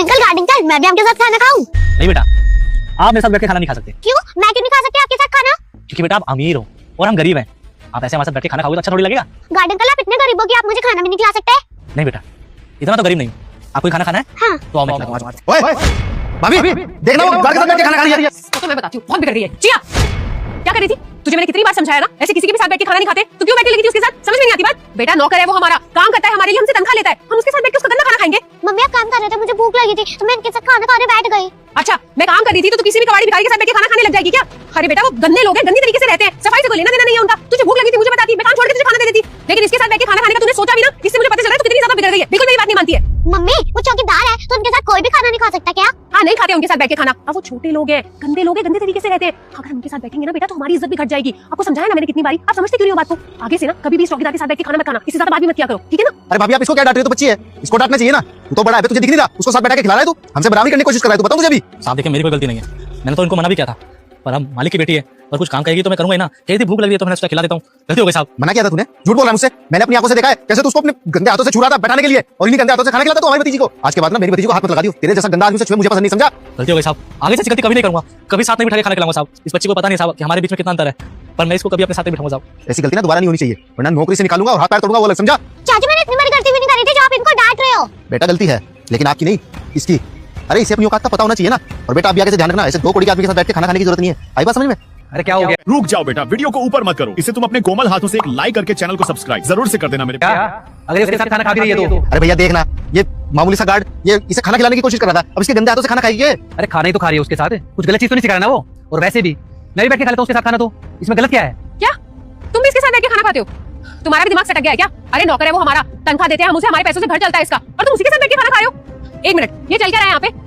Garden uncle, मैं भी आपके साथ खाना खाऊं? नहीं बेटा, आप मेरे साथ बैठ के खाना नहीं खा सकते। क्यों? मैं क्यों नहीं खा सकती आपके साथ खाना? क्योंकि बेटा आप अमीर हो और हम गरीब हैं। आप ऐसे हमारे साथ बैठ के खाना खाओगे तो अच्छा थोड़ी लगेगा। गार्डन अंकल, आप इतने गरीब हो कि आप मुझे खाना भी नहीं खिला सकते? नहीं बेटा, इतना तो गरीब नहीं। आपको खाना खाना है? हाँ। तो आओ मैं खिलाऊंगा। ओए भाभी, देखना वो गार्ड के साथ बैठ के खाना खा रही है। तो मैं बताती हूँ, बहुत बिगड़ रही है। जिया, क्या कर रही थी? तुझे मैंने कितनी बार समझाया ना, ऐसे किसी के भी साथ बैठ के खाना नहीं खाते। तो क्यों बैठी लगी थी उसके साथ? समझ में नहीं आती बात? बेटा नौकर है वो, हमारा काम करता है, हमारे लिए, हमसे तनख्वाह लेता है। हम उसके साथ बैठ के उसका गंदा खाना खाएंगे? मम्मी आप काम कर रहे थे, मुझे भूख लगी थी तो मैं इनके साथ खाना खाने बैठ गई। अच्छा, मैं काम कर रही थी तो तू किसी भी कबाड़ी भिखारी के साथ बैठ के खाना खाने लग जाएगी क्या? अरे बेटा वो गंदे लोग हैं, गंदी तरीके से रहते हैं, सफाई से कोई लेना देना नहीं है उनका। तुझे भूख लगी थी मुझे बताती, मैं काम छोड़ के तुझे खाना दे देती। लेकिन इसके साथ बैठ के खाना खाने का तूने सोचा भी ना? इससे मुझे पता चला तू कितनी ज्यादा बिगड़ गई है। बिल्कुल मेरी बात नहीं मानती है। मम्मी वो चौकीदार है तो उनके साथ कोई भी खाना नहीं खा सकता क्या? हाँ, नहीं खाते उनके साथ बैठ के खाना। अब वो छोटे लोग हैं, गंदे लोग हैं, गंदे तरीके से रहते हैं। अगर हम उनके साथ बैठेंगे ना बेटा तो हमारी इज्जत भी घट जाएगी। आपको समझाया ना मैंने कितनी बारी, आप समझते क्यों नहीं हो बात को? आगे से ना कभी भी इस चौकीदार के साथ बैठ के खाना मत खाना, इससे ज्यादा बात भी मत किया करो, ठीक है ना? अरे भाभी आप इसको क्या डांट रही हो? तो बच्ची है, इसको डांटना चाहिए ना। तू तो बड़ा है, तुझे दिख नहीं रहा? उसको साथ बैठा के खिला रहा है तू, हमसे बराबरी करने की कोशिश कर रहा है। तू बताऊं तुझे भी? साहब देखिए, मेरी कोई गलती नहीं है। मैंने तो इनको मना भी किया था, पर हम मालिक की बेटी है और कुछ काम करेगी तो मैं करूंगा ही ना। कही थी भूख लगी है तो मैंने उसका खिला देता हूँ। गलती हो गई साहब। मना किया था तूने? झूठ बोल रहा है मुझसे। मैंने अपनी आंखों से देखा है कैसे तू उसको अपने गंदे हाथों से छुड़ा था बैठाने के लिए, और इन्हीं गंदे हाथों से खाना खिलाता तू हमारी भतीजी को। आज के बाद ना मेरी भतीजी को हाथ मत लगा दियो। तेरे जैसा गंदा आदमी से छुए मुझे पसंद नहीं, समझा? गलती हो गई साहब, आगे से गलती कभी नहीं करूंगा। कभी साथ नहीं बिठा के खाना खिलाऊंगा साहब। इस बच्चे को पता नहीं साहब कि हमारे बीच में कितना अंतर है, पर मैं इसको कभी अपने साथ नहीं बिठाऊंगा साहब। ऐसी गलती ना दोबारा नहीं होनी चाहिए, वरना नौकरी से निकालूंगा और हाथ पैर तोड़ूंगा, वो अलग, समझा? चाची मैंने इतनी बड़ी गलती भी नहीं करी थी जो आप इनको डांट रहे हो। बेटा गलती है लेकिन आपकी नहीं, इसकी। अरे इसे अपनी औकात का पता होना चाहिए ना। और बेटा आप भी आगे से ध्यान रखना, ऐसे दो कोड़ी के आदमी के साथ बैठ के खाना खाने की जरूरत नहीं है। आई बात समझ में? अरे क्या हो गया? रुक जाओ बेटा, वीडियो को ऊपर मत करो। इसे तुम अपने कोमल हाथों से एक लाइक करके चैनल को सब्सक्राइब जरूर से कर देना मेरे। अगर इसके साथ खाना खा भी रही है तो? अरे भैया देखना, ये मामूली सा गार्ड ये इसे खाना खिलाने की कोशिश कर रहा था, अब इसके गंदे हाथों से खाना खाएगी। अरे खाना ही तो खा रही है उसके साथ, कुछ गलत चीज तो नहीं सिखा रहा ना वो। और वैसे भी मैं भी बैठ के खा लेता हूँ उसके साथ खाना, तो इसमें गलत क्या है? क्या तुम भी इसके साथ बैठ के खाना खाते हो? तुम्हारा भी दिमाग सटक गया है क्या? अरे नौकर है वो, हमारा तनख्वाह देते हैं हम उसे, हमारे पैसों से घर चलता है इसका, और तुम उसी के साथ बैठ के खाना खा रहे हो? एक मिनट, ये चल क्या रहा है यहाँ पे?